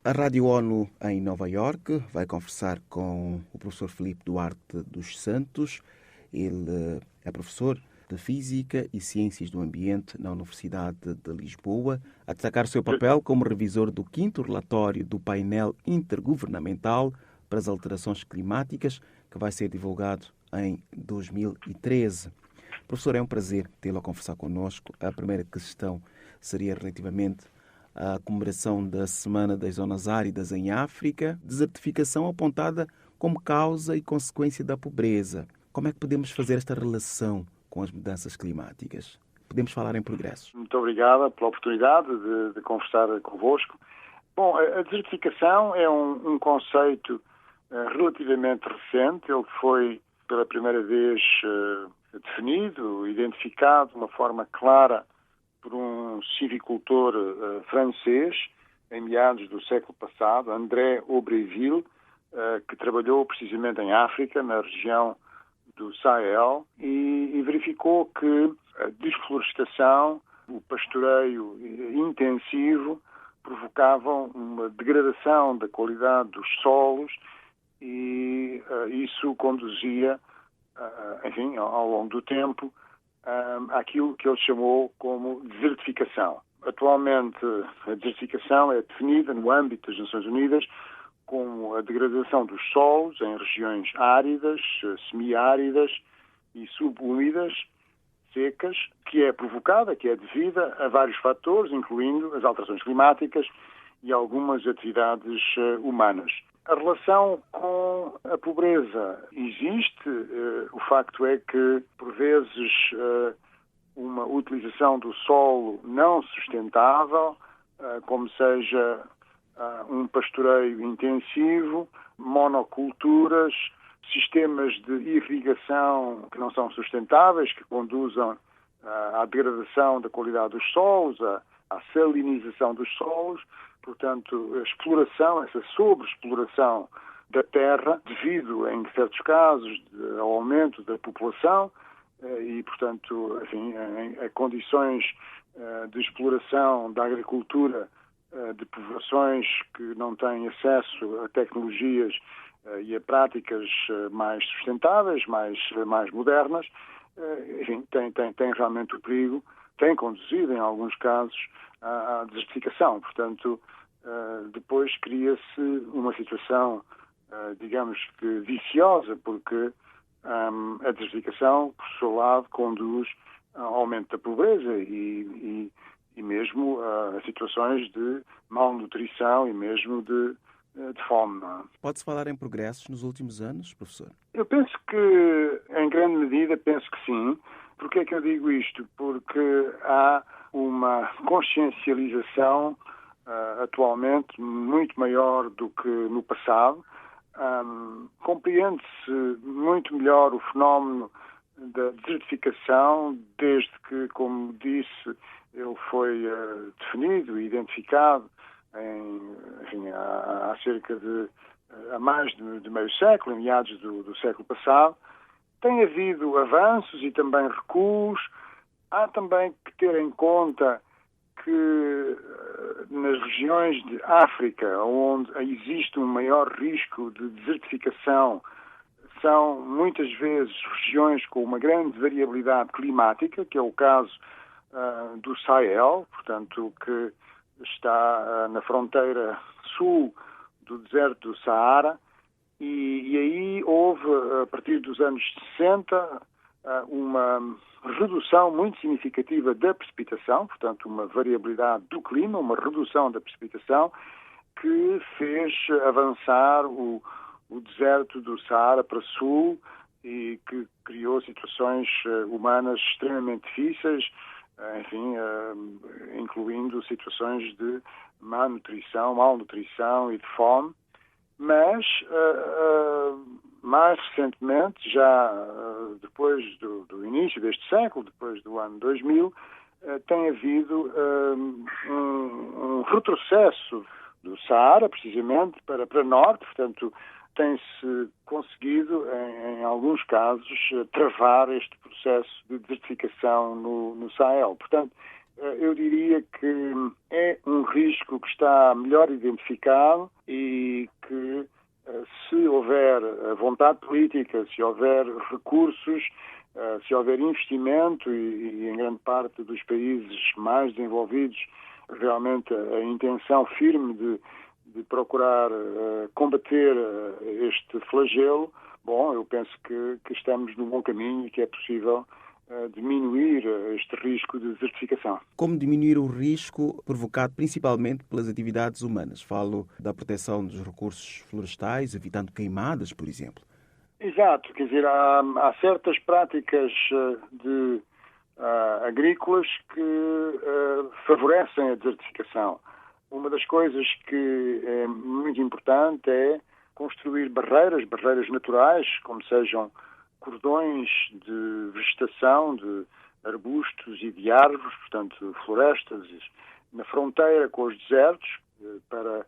A Rádio ONU em Nova Iorque vai conversar com o professor Filipe Duarte dos Santos. Ele é professor de Física e Ciências do Ambiente na Universidade de Lisboa, a destacar o seu papel como revisor do 5º relatório do painel intergovernamental para as alterações climáticas, que vai ser divulgado em 2013. Professor, é um prazer tê-lo a conversar connosco. A primeira questão seria relativamente à comemoração da Semana das Zonas Áridas em África, desertificação apontada como causa e consequência da pobreza. Como é que podemos fazer esta relação com as mudanças climáticas? Podemos falar em progressos. Muito obrigada pela oportunidade de conversar convosco. Bom, a desertificação é um conceito relativamente recente. Ele foi pela primeira vez definido, identificado de uma forma clara por um civicultor francês em meados do século passado, André Aubreville, que trabalhou precisamente em África, na região do Sahel, e verificou que a desflorestação, o pastoreio intensivo provocavam uma degradação da qualidade dos solos e isso conduzia, enfim, ao longo do tempo, àquilo que ele chamou como desertificação. Atualmente, a desertificação é definida no âmbito das Nações Unidas como a degradação dos solos em regiões áridas, semiáridas e subúmidas, secas, que é provocada, que é devida a vários fatores, incluindo as alterações climáticas e algumas atividades humanas. A relação com a pobreza existe. O facto é que, por vezes, uma utilização do solo não sustentável, como seja um pastoreio intensivo, monoculturas, sistemas de irrigação que não são sustentáveis, que conduzam à degradação da qualidade dos solos, à salinização dos solos, portanto, a exploração, essa sobreexploração da terra, devido, em certos casos, ao aumento da população e, portanto, enfim, a condições de exploração da agricultura de povoações que não têm acesso a tecnologias e a práticas mais sustentáveis, mais modernas, enfim, tem realmente o perigo, tem conduzido, em alguns casos, à desertificação. Portanto, depois cria-se uma situação, digamos que viciosa, porque a desertificação, por seu lado, conduz ao aumento da pobreza e mesmo a situações de malnutrição e mesmo de fome. Pode-se falar em progressos nos últimos anos, professor? Eu penso que, em grande medida, penso que sim. Porquê é que eu digo isto? Porque há uma consciencialização atualmente muito maior do que no passado. Compreende-se muito melhor o fenómeno da desertificação, desde que, como disse, ele foi definido e identificado há cerca de há mais de meio século, em meados do século passado. Tem havido avanços e também recuos. Há também que ter em conta que nas regiões de África, onde existe um maior risco de desertificação, são muitas vezes regiões com uma grande variabilidade climática, que é o caso do Sahel, portanto, que está na fronteira sul do deserto do Saara, e aí houve, a partir dos anos 60, uma redução muito significativa da precipitação, portanto, uma variabilidade do clima, uma redução da precipitação, que fez avançar o deserto do Saara para sul e que criou situações humanas extremamente difíceis, enfim, incluindo situações de malnutrição e de fome. Mas, mais recentemente, já depois do início deste século, depois do ano 2000, tem havido um retrocesso do Saara, precisamente, para norte. Portanto, tem-se conseguido, em alguns casos, travar este processo de desertificação no Sahel. Portanto, eu diria que é um risco que está melhor identificado e que, se houver vontade política, se houver recursos, se houver investimento e em grande parte dos países mais desenvolvidos, realmente a intenção firme de procurar combater este flagelo, bom, eu penso que estamos no bom caminho e que é possível diminuir este risco de desertificação. Como diminuir o risco provocado principalmente pelas atividades humanas? Falo da proteção dos recursos florestais, evitando queimadas, por exemplo. Exato, quer dizer, há certas práticas agrícolas que favorecem a desertificação. Uma das coisas que é muito importante é construir barreiras naturais, como sejam cordões de vegetação, de arbustos e de árvores, portanto, florestas, na fronteira com os desertos, para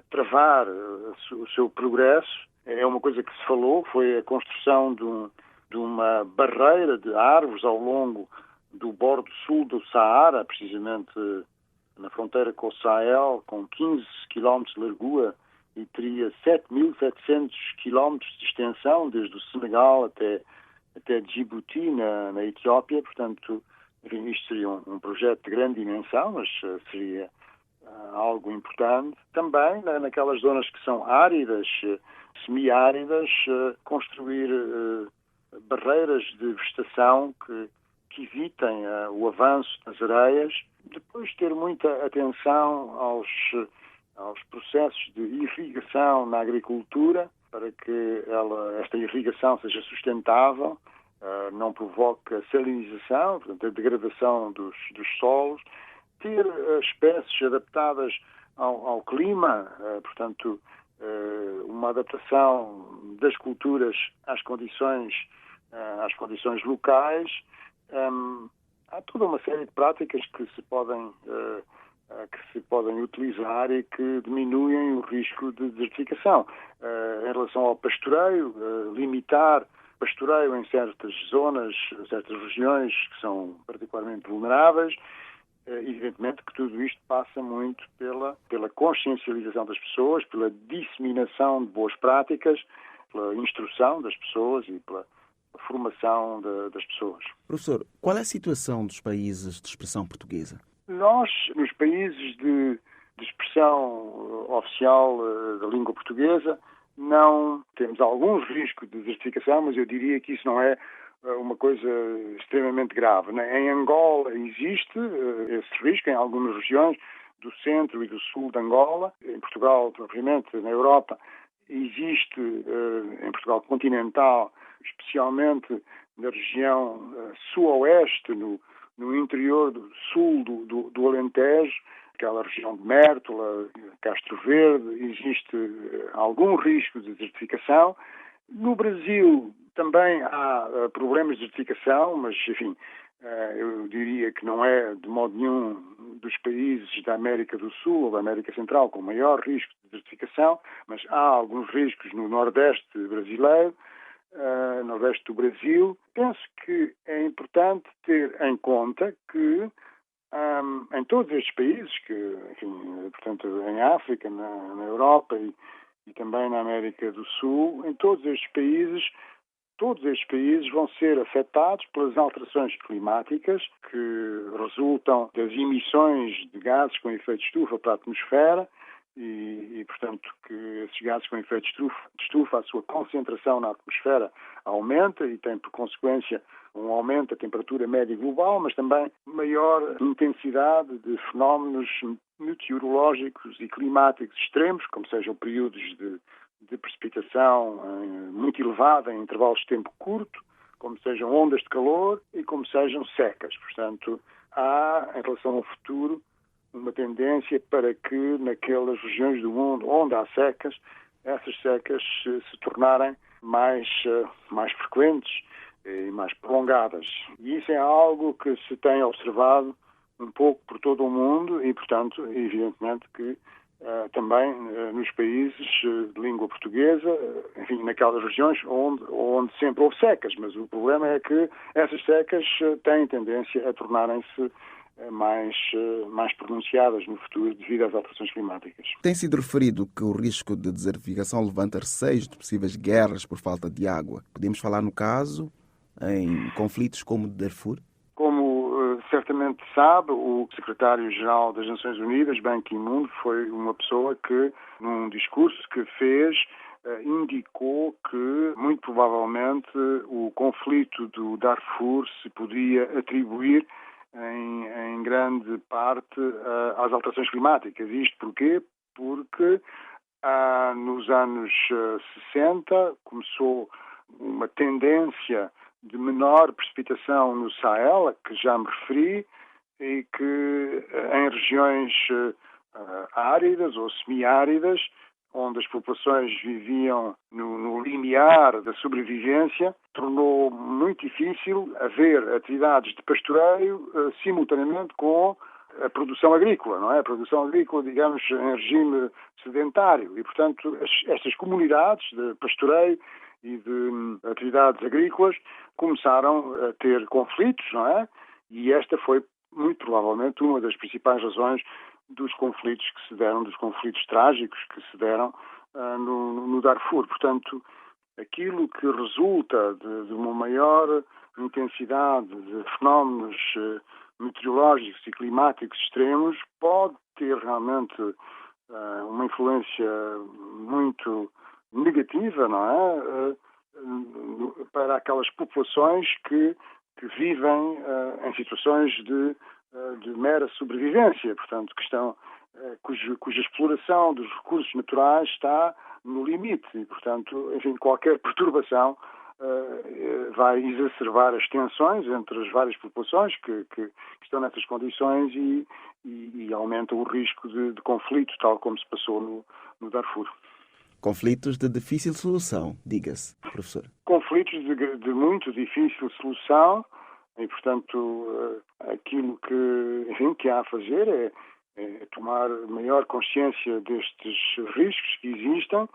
travar o seu progresso. É uma coisa que se falou, foi a construção de uma barreira de árvores ao longo do bordo sul do Saara, precisamente na fronteira com o Sahel, com 15 km de largura e teria 7.700 km de extensão, desde o Senegal até Djibouti, na Etiópia. Portanto, enfim, isto seria um projeto de grande dimensão, mas seria algo importante. Também, naquelas zonas que são áridas, semiáridas, construir barreiras de vegetação que evitem o avanço das areias. Depois ter muita atenção aos processos de irrigação na agricultura, para que esta irrigação seja sustentável, não provoque a salinização, portanto, a degradação dos solos, ter espécies adaptadas ao clima, portanto, uma adaptação das culturas às condições locais. Há toda uma série de práticas que se podem utilizar e que diminuem o risco de desertificação. Em relação ao pastoreio, limitar pastoreio em certas zonas, certas regiões que são particularmente vulneráveis. Evidentemente que tudo isto passa muito pela consciencialização das pessoas, pela disseminação de boas práticas, pela instrução das pessoas e pela formação das pessoas. Professor, qual é a situação dos países de expressão portuguesa? Nós, nos países de expressão oficial da língua portuguesa, não temos algum risco de desertificação, mas eu diria que isso não é uma coisa extremamente grave. Em Angola existe esse risco, em algumas regiões do centro e do sul de Angola. Em Portugal, propriamente, na Europa, existe, em Portugal continental, especialmente na região sul-oeste, no interior sul do Alentejo, aquela região de Mértola, Castro Verde, existe algum risco de desertificação. No Brasil também há problemas de desertificação, mas, enfim, eu diria que não é de modo nenhum dos países da América do Sul ou da América Central com maior risco de desertificação, mas há alguns riscos no Nordeste brasileiro, Nordeste do Brasil. Penso que é importante ter em conta que em todos estes países, enfim, portanto, em África, na Europa e também na América do Sul, em todos estes países vão ser afetados pelas alterações climáticas que resultam das emissões de gases com efeito de estufa para a atmosfera e, portanto, que esses gases com efeito de estufa, a sua concentração na atmosfera aumenta e tem, por consequência, um aumento da temperatura média global, mas também maior intensidade de fenómenos meteorológicos e climáticos extremos, como sejam períodos de precipitação muito elevada em intervalos de tempo curto, como sejam ondas de calor e como sejam secas. Portanto, há, em relação ao futuro, uma tendência para que naquelas regiões do mundo onde há secas, essas secas se tornarem mais frequentes e mais prolongadas. E isso é algo que se tem observado um pouco por todo o mundo e, portanto, evidentemente que também nos países de língua portuguesa, enfim, naquelas regiões onde sempre houve secas, mas o problema é que essas secas têm tendência a tornarem-se mais pronunciadas no futuro devido às alterações climáticas. Tem sido referido que o risco de desertificação levanta receios de possíveis guerras por falta de água. Podemos falar, no caso, em conflitos como o de Darfur? Como certamente sabe, o secretário-geral das Nações Unidas, Ban Ki-moon, foi uma pessoa que, num discurso que fez, indicou que, muito provavelmente, o conflito do Darfur se podia atribuir em grande parte às alterações climáticas. Isto porquê? Porque nos anos 60 começou uma tendência de menor precipitação no Sahel, a que já me referi, e que em regiões áridas ou semiáridas, onde as populações viviam no limiar da sobrevivência, tornou muito difícil haver atividades de pastoreio simultaneamente com a produção agrícola, não é? A produção agrícola, digamos, em regime sedentário. E, portanto, estas comunidades de pastoreio e de atividades agrícolas começaram a ter conflitos, não é? E esta foi, muito provavelmente, uma das principais razões dos conflitos que se deram, dos conflitos trágicos que se deram no Darfur. Portanto, aquilo que resulta de uma maior intensidade de fenómenos meteorológicos e climáticos extremos pode ter realmente uma influência muito negativa, não é? Para aquelas populações que vivem em situações de mera sobrevivência, portanto, cuja exploração dos recursos naturais está no limite e, portanto, enfim, qualquer perturbação vai exacerbar as tensões entre as várias populações que estão nessas condições e aumenta o risco de conflito, tal como se passou no Darfur. Conflitos de difícil solução, diga-se, professor. Conflitos de muito difícil solução e, portanto, aquilo que há a fazer é tomar maior consciência destes riscos que existem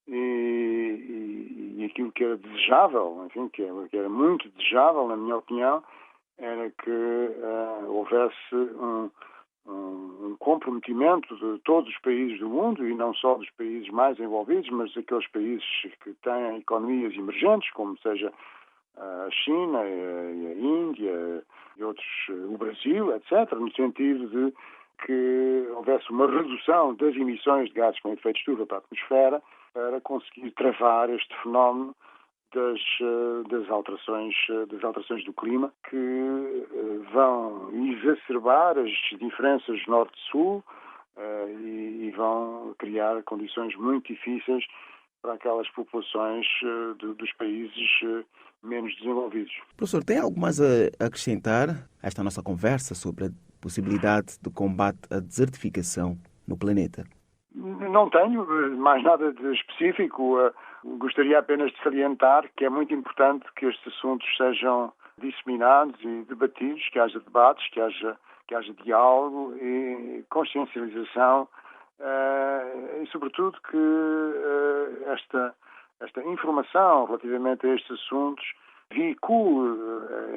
e aquilo que era desejável, enfim, que era muito desejável, na minha opinião, era que houvesse um comprometimento de todos os países do mundo, e não só dos países mais envolvidos, mas daqueles países que têm economias emergentes, como seja a China, a Índia e outros, o Brasil, etc., no sentido de que houvesse uma redução das emissões de gases com efeito de estufa para a atmosfera para conseguir travar este fenómeno das alterações do clima, que vão exacerbar as diferenças norte-sul e vão criar condições muito difíceis para aquelas populações dos países menos desenvolvidos. Professor, tem algo mais a acrescentar a esta nossa conversa sobre a possibilidade de combate à desertificação no planeta? Não tenho mais nada de específico. Gostaria apenas de salientar que é muito importante que estes assuntos sejam disseminados e debatidos, que haja debates, que haja diálogo e consciencialização e, sobretudo, que esta informação relativamente a estes assuntos veicule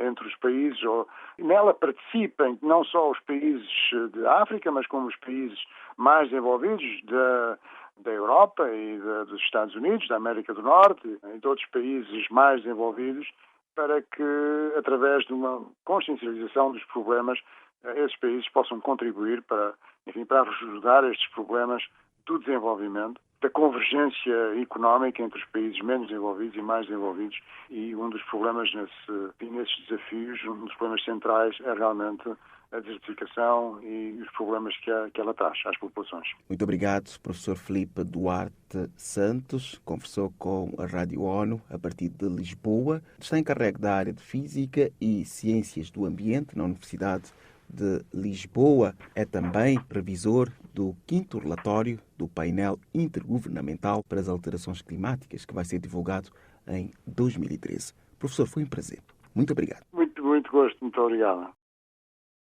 entre os países, ou nela participem não só os países de África, mas como os países mais desenvolvidos da Europa e dos Estados Unidos, da América do Norte e de outros países mais desenvolvidos, para que, através de uma consciencialização dos problemas, esses países possam contribuir para ajudar estes problemas do desenvolvimento, da convergência económica entre os países menos desenvolvidos e mais desenvolvidos. E um dos problemas nesses desafios, um dos problemas centrais é realmente a desertificação e os problemas que ela traz às populações. Muito obrigado, professor Filipe Duarte Santos. Conversou com a Rádio ONU a partir de Lisboa. Está encarregue da área de Física e Ciências do Ambiente na Universidade de Lisboa. É também revisor do 5º relatório do painel intergovernamental para as alterações climáticas, que vai ser divulgado em 2013. Professor, foi um prazer. Muito obrigado. Muito gosto. Muito obrigado.